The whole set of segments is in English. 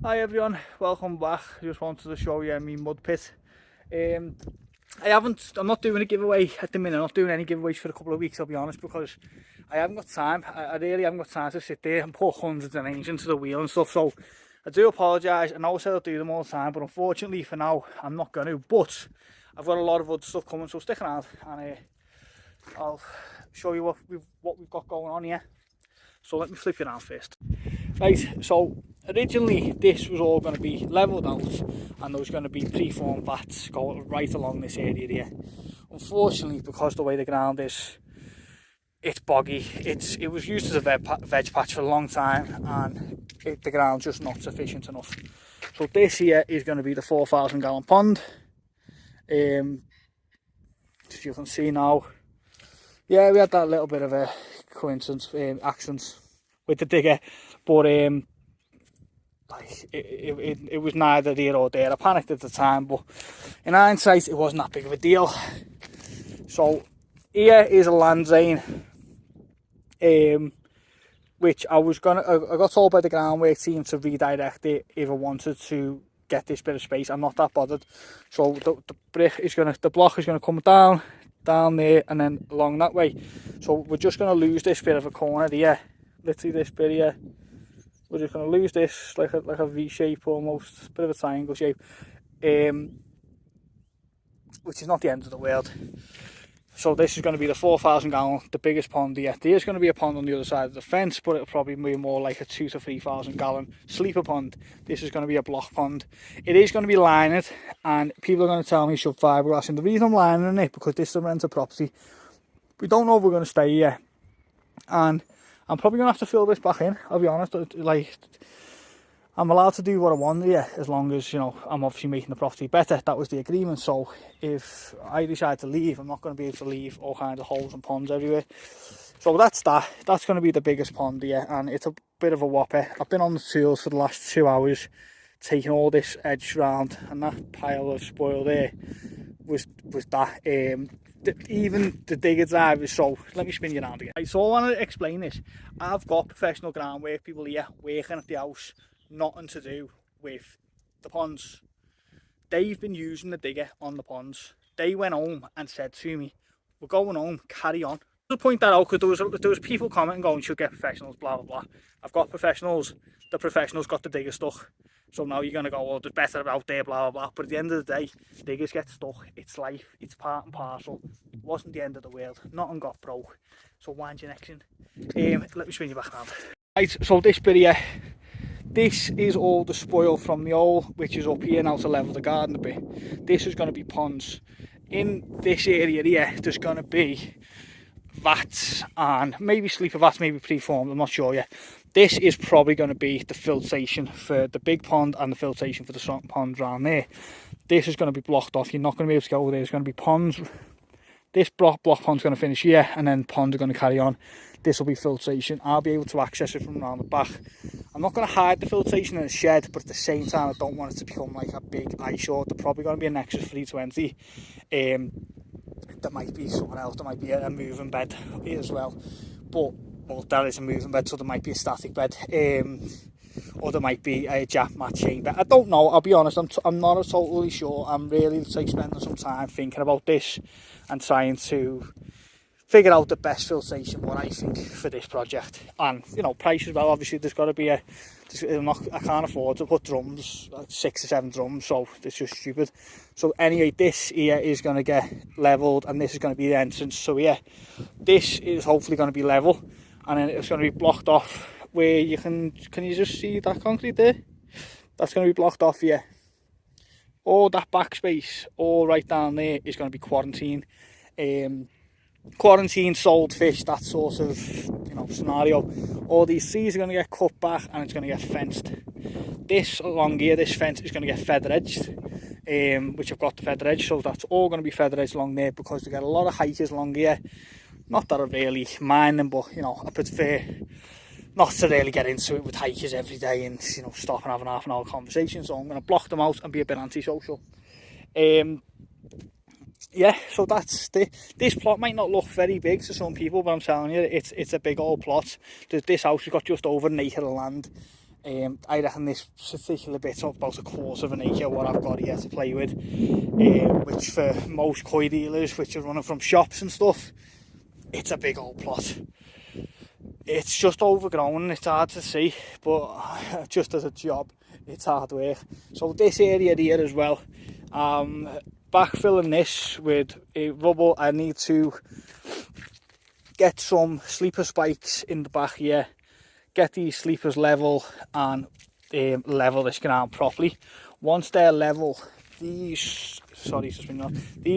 Hi everyone, welcome back. Just wanted to show you my mud pit. I'm not doing a giveaway at the minute. I'm not doing any giveaways for a couple of weeks, I'll be honest, because I haven't got time. I really haven't got time to sit there and put hundreds of names into the wheel and stuff. So I do apologise. I know I said I'll do them all the time, but unfortunately for now, I'm not going to. But I've got a lot of other stuff coming, so stick around and I'll show you what we've got going on here. So let me flip you around first. Right, so originally this was all going to be levelled out and there was going to be preformed vats going right along this area here. Unfortunately, because the way the ground is, it's boggy. It was used as a veg patch for a long time and the ground's just not sufficient enough. So this here is going to be the 4,000 gallon pond. As you can see now, yeah, we had that little bit of a coincidence, accident with the digger, but like it was neither here or there. I panicked at the time, but in hindsight, it wasn't that big of a deal. So here is a land drain, which I got told by the groundwork team to redirect it if I wanted to get this bit of space. I'm not that bothered. So the block is gonna come down there and then along that way. So we're just gonna lose this bit of a corner here, literally this bit here. We're just going to lose this like a V shape almost, bit of a triangle shape, which is not the end of the world. So this is going to be the 4,000 gallon, the biggest pond here. There's going to be a pond on the other side of the fence, but it'll probably be more like a 2,000 to 3,000 gallon sleeper pond. This is going to be a block pond. It is going to be lined, and people are going to tell me shove fiberglass in. The reason I'm lining it, because this is a rental property. We don't know if we're going to stay here, and I'm probably going to have to fill this back in, I'll be honest. Like, I'm allowed to do what I want here, as long as, you know, I'm obviously making the property better. That was the agreement. So if I decide to leave, I'm not going to be able to leave all kinds of holes and ponds everywhere. So that's going to be the biggest pond here, and it's a bit of a whopper. I've been on the tools for the last 2 hours, taking all this edge round, and that pile of spoil there was that. Even the digger drive is, so let me spin you around again. Right, so I want to explain this. I've got professional groundwork people here working at the house, nothing to do with the ponds. They've been using the digger on the ponds. They went home and said to me, we're going home, carry on. To point that out, because there was people commenting going, should get professionals, blah blah blah. I've got professionals. The professionals got the digger stuck. So now you're going to go, well, there's better out there, blah, blah, blah. But at the end of the day, diggers get stuck. It's life. It's part and parcel. It wasn't the end of the world. Nothing got broke. So wind your neck in. Let me swing you back around. Right, so this bit here, this is all the spoil from the hole, which is up here now to level the garden a bit. This is going to be ponds. In this area here, there's going to be vats and maybe sleeper vats, maybe preformed, I'm not sure yet. This is probably going to be the filtration for the big pond and the filtration for the small pond around there. This is going to be blocked off. You're not going to be able to go over there. There's going to be ponds. This block pond's going to finish here, and then ponds are going to carry on. This will be filtration. I'll be able to access it from around the back. I'm not going to hide the filtration in a shed, but at the same time, I don't want it to become like a big eyesore. There's probably going to be an extra 320. There might be something else. There might be a moving bed as well. But well, that is a moving bed, so there might be a static bed, or there might be a jack mat chamber. I don't know, I'll be honest, I'm not totally sure. I'm really spending some time thinking about this and trying to figure out the best filtration, what I think, for this project. And, you know, price as well. Obviously, there's got to be I can't afford to put drums, 6 or 7 drums, so it's just stupid. So anyway, this here is going to get levelled, and this is going to be the entrance. So yeah, this is hopefully going to be level, and then it's going to be blocked off where you can you just see that concrete there? That's going to be blocked off here. All that backspace, all right down there, is going to be quarantine. Quarantine, sold fish, that sort of, you know, scenario. All these trees are going to get cut back, and it's going to get fenced. This along here, this fence is going to get feather edged, which I've got the feather edge, so that's all going to be feather edged along there, because we get a lot of hikers along here. Not that I really mind them, but, you know, I prefer not to really get into it with hikers every day and, you know, stop and have an half an hour conversation. So I'm going to block them out and be a bit antisocial. Yeah, so that's this plot might not look very big to some people, but I'm telling you, it's a big old plot. This house has got just over an acre of land. I reckon this particular bit's about 1/4 of an acre what I've got here to play with, which for most koi dealers which are running from shops and stuff, it's a big old plot. It's just overgrown, it's hard to see, but just as a job, it's hard work. So this area here as well, backfilling this with rubble. I need to get some sleeper spikes in the back here, get these sleepers level and level this ground properly. Once they're level, these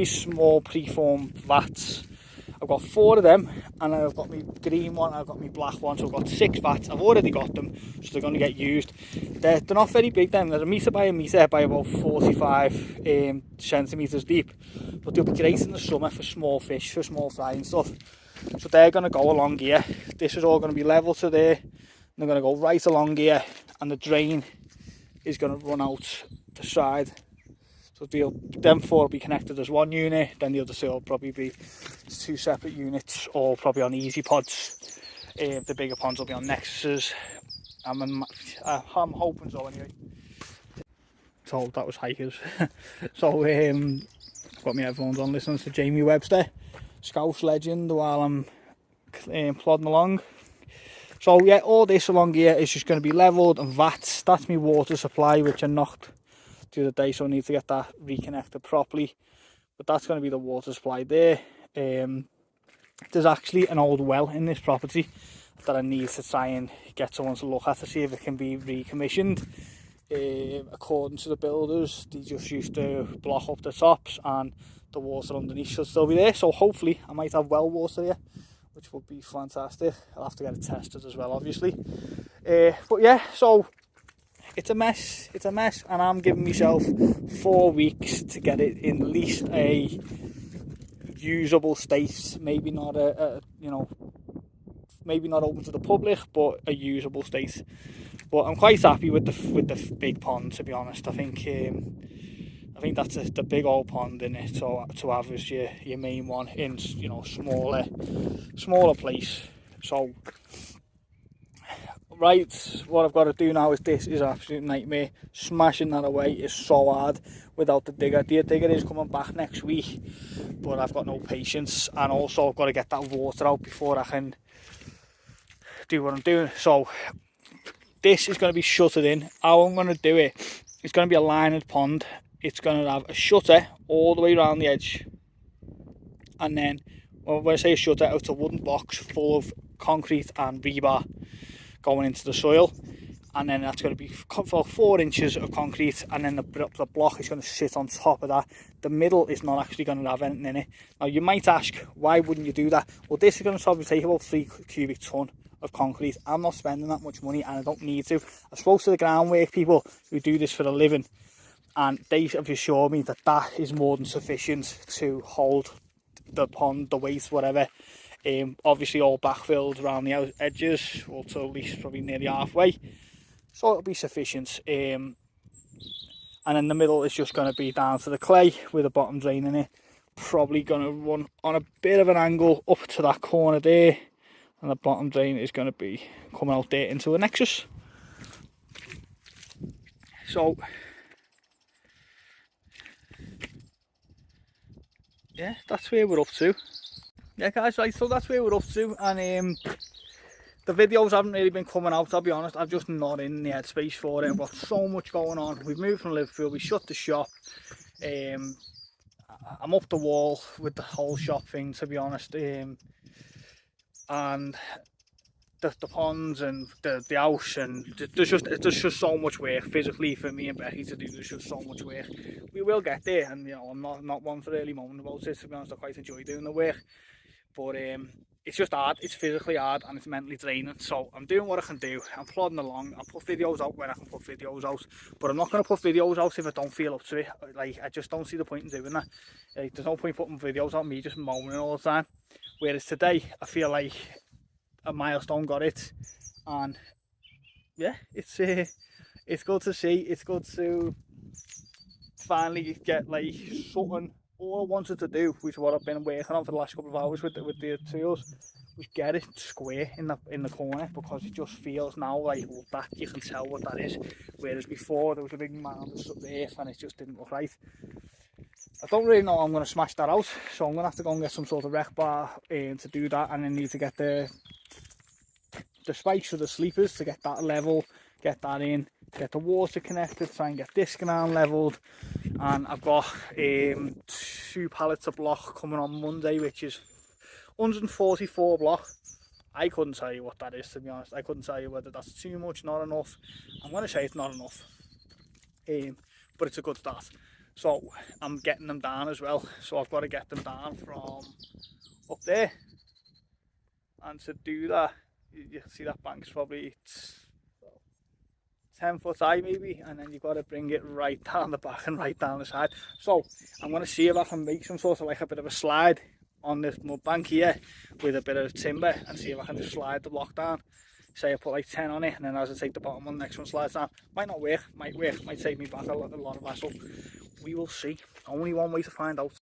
small preformed vats, I've got 4 of them, and I've got my green one, I've got my black one, so I've got 6 vats. I've already got them, so they're going to get used. They're not very big then, they're 1 metre by 1 metre by about 45 centimetres deep, but they'll be great in the summer for small fish, for small fry and stuff. So they're going to go along here. This is all going to be level to there, and they're going to go right along here, and the drain is going to run out the side. So them 4 will be connected as one unit, then the other 2 will probably be 2 separate units, or probably on easy pods. The bigger ponds will be on Nexuses. I'm hoping so anyway. So that was hikers. So got my headphones on listening to Jamie Webster, Scouse legend, while I'm plodding along. So yeah, all this along here is just going to be levelled and vats. That's my water supply, which I knocked the other day, so I need to get that reconnected properly. But that's going to be the water supply there. There's actually an old well in this property that I need to try and get someone to look at to see if it can be recommissioned. According to the builders, they just used to block up the tops and the water underneath should still be there, so hopefully I might have well water here, which would be fantastic. I'll have to get it tested as well, obviously. But yeah, so it's a mess, and I'm giving myself 4 weeks to get it in at least a usable state. Maybe not maybe not open to the public, but a usable state. But I'm quite happy with the big pond, to be honest. I think that's the big old pond in it. So to have as your main one in smaller place. So. Right, what I've got to do now is this is an absolute nightmare. Smashing that away is so hard without the digger. The digger is coming back next week, but I've got no patience, and also I've got to get that water out before I can do what I'm doing. So this is going to be shuttered in. How I'm going to do it, it's going to be a lined pond. It's going to have a shutter all the way around the edge, and then when I say a shutter, it's a wooden box full of concrete and rebar going into the soil, and then that's going to be for 4 inches of concrete, and then the block is going to sit on top of that. The middle is not actually going to have anything in it. Now you might ask, why wouldn't you do that? Well, this is going to probably take about 3 cubic ton of concrete. I'm not spending that much money, and I don't need to. I spoke to the groundwork people who do this for a living, and they have assured me that that is more than sufficient to hold the pond, the weight, whatever. Obviously all backfilled around the edges, or to at least probably nearly halfway, so it'll be sufficient. And in the middle is just going to be down to the clay with a bottom drain in it. Probably going to run on a bit of an angle up to that corner there, and the bottom drain is going to be coming out there into a nexus. So yeah, that's where we're up to. Yeah guys, right, so that's where we're up to, and the videos haven't really been coming out, I'll be honest. I'm just not in the headspace for it. I've got so much going on. We've moved from Liverpool, we shut the shop. I'm up the wall with the whole shop thing, to be honest. And the ponds and the house, and there's just so much work physically for me and Becky to do. There's just so much work. We will get there, and I'm not one for really moaning about it, to be honest. I quite enjoy doing the work. But it's just hard, it's physically hard, and it's mentally draining. So I'm doing what I can do, I'm plodding along. I'll put videos out when I can put videos out, but I'm not going to put videos out if I don't feel up to it. Like, I just don't see the point in doing that. Like, there's no point putting videos out, me just moaning all the time. Whereas today, I feel like a milestone got it, and yeah, it's good to see. It's good to finally get like something all I wanted to do, which is what I've been working on for the last couple of hours with the tools, we get it square in the corner, because it just feels now like, well, that you can tell what that is, whereas before there was a big mound of earth and it just didn't look right. I don't really know how I'm going to smash that out, so I'm going to have to go and get some sort of rec bar to do that, and then need to get the spikes for the sleepers to get that level, get that in, get the water connected, try and get this ground levelled. And I've got 2 pallets of block coming on Monday, which is 144 block. I couldn't tell you what that is, to be honest. I couldn't tell you whether that's too much, not enough. I'm going to say it's not enough, but it's a good start. So I'm getting them down as well, so I've got to get them down from up there, and to do that, you can see that bank's probably 10 foot high maybe, and then you've got to bring it right down the back and right down the side. So I'm going to see if I can make some sort of like a bit of a slide on this mud bank here with a bit of timber, and see if I can just slide the block down. Say I put like 10 on it, and then as I take the bottom one, the next one slides down. Might not work, might work, might take me back a lot of hassle. We will see. Only one way to find out.